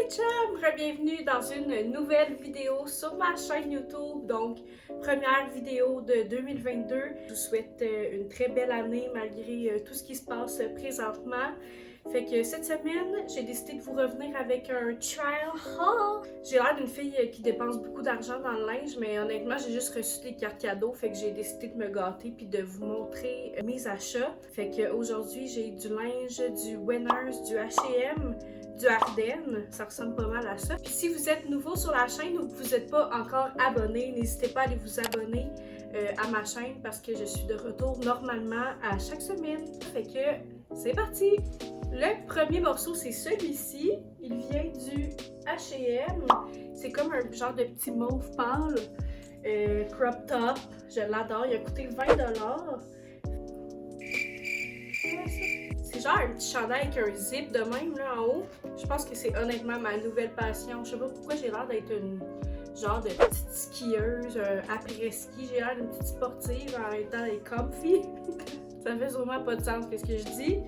chums! Bienvenue dans une nouvelle vidéo sur ma chaîne YouTube. Donc, première vidéo de 2022. Je vous souhaite une très belle année malgré tout ce qui se passe présentement. Fait que cette semaine, j'ai décidé de vous revenir avec un trial haul. J'ai l'air d'une fille qui dépense beaucoup d'argent dans le linge, mais honnêtement, j'ai juste reçu des cartes cadeaux. Fait que j'ai décidé de me gâter puis de vous montrer mes achats. Fait que aujourd'hui, j'ai du linge, du Winners, du H&M, du Ardennes, ça ressemble pas mal à ça. Puis si vous êtes nouveau sur la chaîne ou que vous n'êtes pas encore abonné, n'hésitez pas à aller vous abonner à ma chaîne parce que je suis de retour normalement à chaque semaine. Fait que c'est parti! Le premier morceau, c'est celui-ci. Il vient du H&M. C'est comme un genre de petit mauve pâle, crop top. Je l'adore, il a coûté 20$. C'est genre un petit chandail avec un zip de même là en haut. Je pense que c'est honnêtement ma nouvelle passion. Je sais pas pourquoi j'ai l'air d'être une genre de petite skieuse après-ski. J'ai l'air d'une petite sportive en même temps d'être comfy. Ça fait sûrement pas de sens ce que je dis.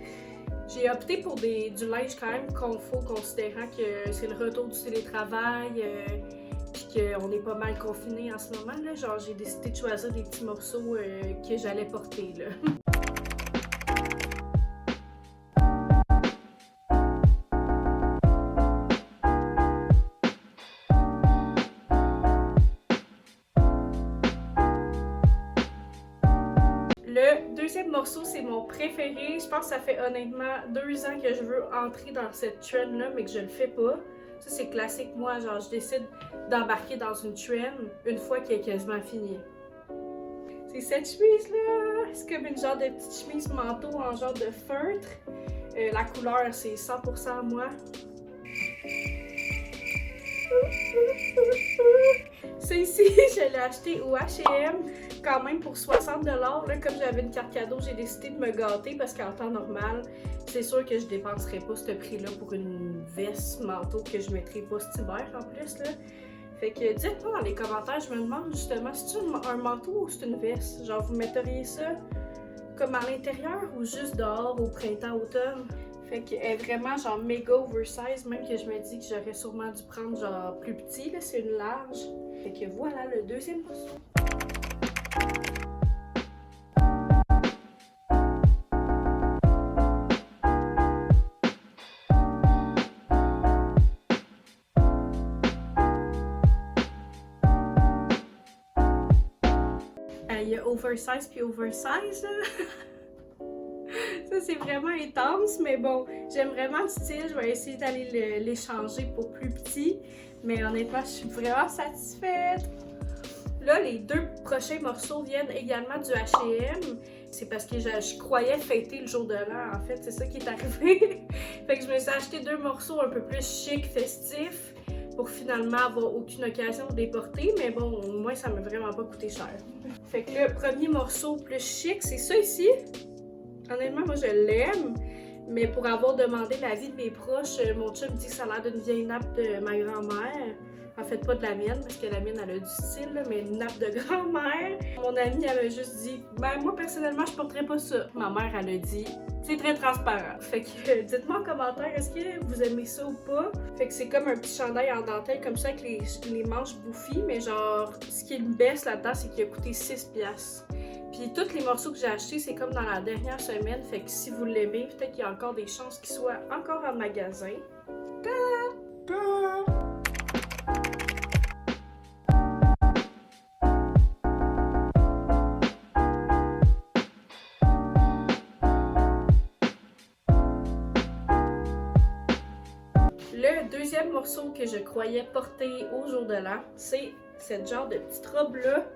J'ai opté pour du linge quand même confort, considérant que c'est le retour du télétravail puis qu'on est pas mal confinés en ce moment. Là. Genre j'ai décidé de choisir des petits morceaux que j'allais porter là. Le deuxième morceau, c'est mon préféré. Je pense que ça fait honnêtement 2 ans que je veux entrer dans cette trend-là, mais que je le fais pas. Ça, c'est classique, moi. Genre, je décide d'embarquer dans une trend une fois qu'elle est quasiment finie. C'est cette chemise-là. C'est comme une genre de petite chemise manteau en genre de feutre. La couleur, c'est 100% moi. Ça ici, je l'ai acheté au H&M quand même pour 60$. Là, comme j'avais une carte cadeau, j'ai décidé de me gâter parce qu'en temps normal, c'est sûr que je dépenserais pas ce prix-là pour une veste manteau que je mettrais pas cet hiver en plus. Là. Fait que dites-moi dans les commentaires, je me demande justement, c'est-tu un manteau ou c'est une veste? Genre, vous metteriez ça comme à l'intérieur ou juste dehors au printemps-automne? Fait qu'elle est vraiment genre méga oversize, même que je me dis que j'aurais sûrement dû prendre genre plus petit, là, c'est une large. Fait que voilà le deuxième morceau. Il y a oversize puis oversize, là. Ça, c'est vraiment intense, mais bon, j'aime vraiment le style. Je vais essayer d'aller l'échanger pour plus petit. Mais honnêtement, je suis vraiment satisfaite. Là, les deux prochains morceaux viennent également du H&M. C'est parce que je croyais fêter le jour de l'an, en fait. C'est ça qui est arrivé. Fait que je me suis acheté 2 morceaux un peu plus chic, festifs, pour finalement avoir aucune occasion de les porter. Mais bon, au moins, ça m'a vraiment pas coûté cher. Fait que le premier morceau plus chic, c'est ça ici. Honnêtement, moi, je l'aime, mais pour avoir demandé l'avis de mes proches, mon chum dit que ça a l'air d'une vieille nappe de ma grand-mère. En fait, pas de la mienne, parce que la mienne, elle a du style, là, mais une nappe de grand-mère. Mon amie, elle a juste dit, ben moi, personnellement, je porterais pas ça. Ma mère, elle a dit, c'est très transparent. Fait que dites-moi en commentaire, est-ce que vous aimez ça ou pas? Fait que c'est comme un petit chandail en dentelle, comme ça, avec les manches bouffies, mais genre, ce qui me baisse là-dedans, c'est qu'il a coûté 6$. Puis tous les morceaux que j'ai achetés, c'est comme dans la dernière semaine. Fait que si vous l'aimez, peut-être qu'il y a encore des chances qu'il soit encore en magasin. Le deuxième morceau que je croyais porter au jour de l'an, c'est cette genre de petite robe-là.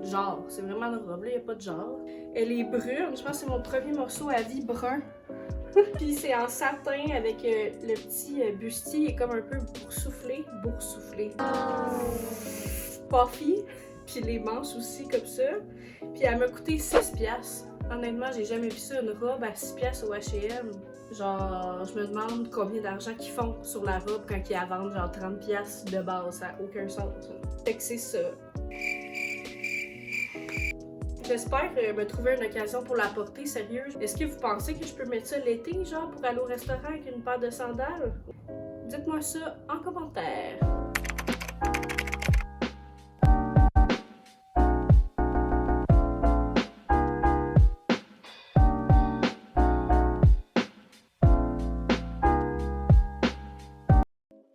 Genre, c'est vraiment une robe, là, il n'y a pas de genre. Elle est brune, je pense que c'est mon premier morceau à vie brun. Puis c'est en satin avec le petit bustier, il est comme un peu boursouflé. Puffy. Puis les manches aussi comme ça. Puis elle m'a coûté 6$. Honnêtement, j'ai jamais vu ça, une robe à 6$ au H&M. Genre, je me demande combien d'argent qu'ils font sur la robe quand ils la vendent genre 30$ de base, ça n'a aucun sens. Fait que c'est ça. J'espère me trouver une occasion pour la porter, sérieux. Est-ce que vous pensez que je peux mettre ça l'été, genre, pour aller au restaurant avec une paire de sandales? dites-moi ça en commentaire.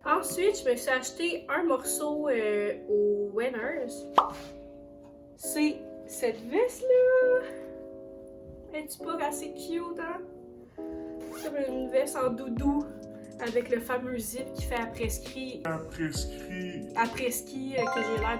Ensuite, je me suis acheté un morceau au Winners. C'est cette veste-là. Es-tu pas assez cute, hein? C'est comme une veste en doudou avec le fameux zip qui fait après-ski. Après-ski, que j'ai l'air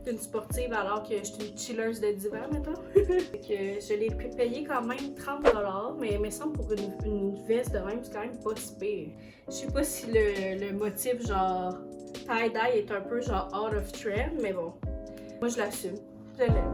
d'une sportive alors que je suis une chilleuse de divan, mettons. Que je l'ai payé quand même 30$, mais il me semble pour une veste de même, c'est quand même pas si pire. Je sais pas si le motif genre tie-dye est un peu genre out of trend, mais bon, moi je l'assume, je l'aime.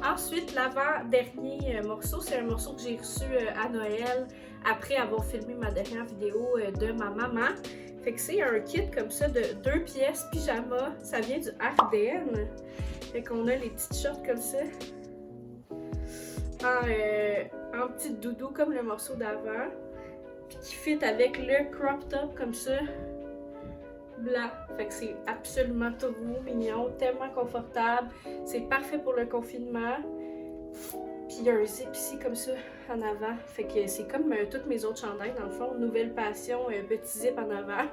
Ensuite, l'avant-dernier morceau, c'est un morceau que j'ai reçu à Noël après avoir filmé ma dernière vidéo de ma maman. Fait que c'est un kit comme ça de 2 pièces pyjama. Ça vient du Ardennes. Fait qu'on a les petites shorts comme ça. En petite doudou comme le morceau d'avant. Puis qui fit avec le crop top comme ça. Blanc. Fait que c'est absolument tout mignon, tellement confortable. C'est parfait pour le confinement. Puis il y a un zip ici comme ça en avant. Fait que c'est comme toutes mes autres chandails dans le fond. Nouvelle passion, petit zip en avant.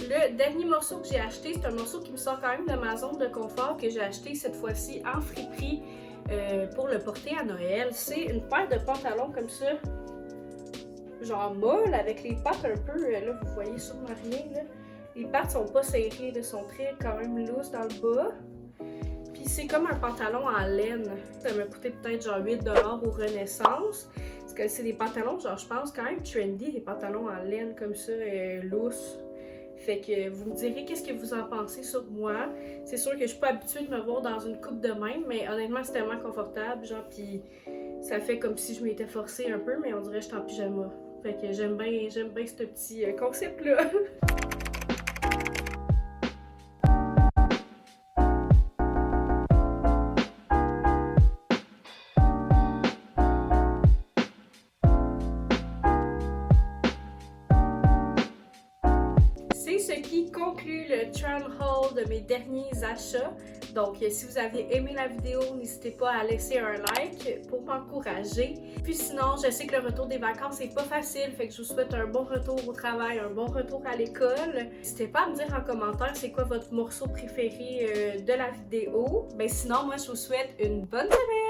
Le dernier morceau que j'ai acheté, c'est un morceau qui me sort quand même de ma zone de confort, que j'ai acheté cette fois-ci en friperie pour le porter à Noël. C'est une paire de pantalons comme ça, genre molle, avec les pattes un peu, là vous voyez sûrement rien, là. Les pattes sont pas serrées, elles sont très quand même loose dans le bas. Puis c'est comme un pantalon en laine. Ça m'a coûté peut-être genre 8$ au Renaissance. Parce que c'est des pantalons, genre je pense quand même trendy, des pantalons en laine comme ça, loose. Fait que vous me direz qu'est-ce que vous en pensez sur moi. C'est sûr que je suis pas habituée de me voir dans une coupe de même, mais honnêtement c'est tellement confortable, genre pis ça fait comme si je m'étais forcée un peu, mais on dirait que je suis en pyjama. Fait que j'aime bien ce petit concept-là. Ce qui conclut le try haul de mes derniers achats. Donc, si vous avez aimé la vidéo, n'hésitez pas à laisser un like pour m'encourager. Puis sinon, je sais que le retour des vacances c'est pas facile, fait que je vous souhaite un bon retour au travail, un bon retour à l'école. N'hésitez pas à me dire en commentaire c'est quoi votre morceau préféré de la vidéo. Ben sinon, moi je vous souhaite une bonne semaine!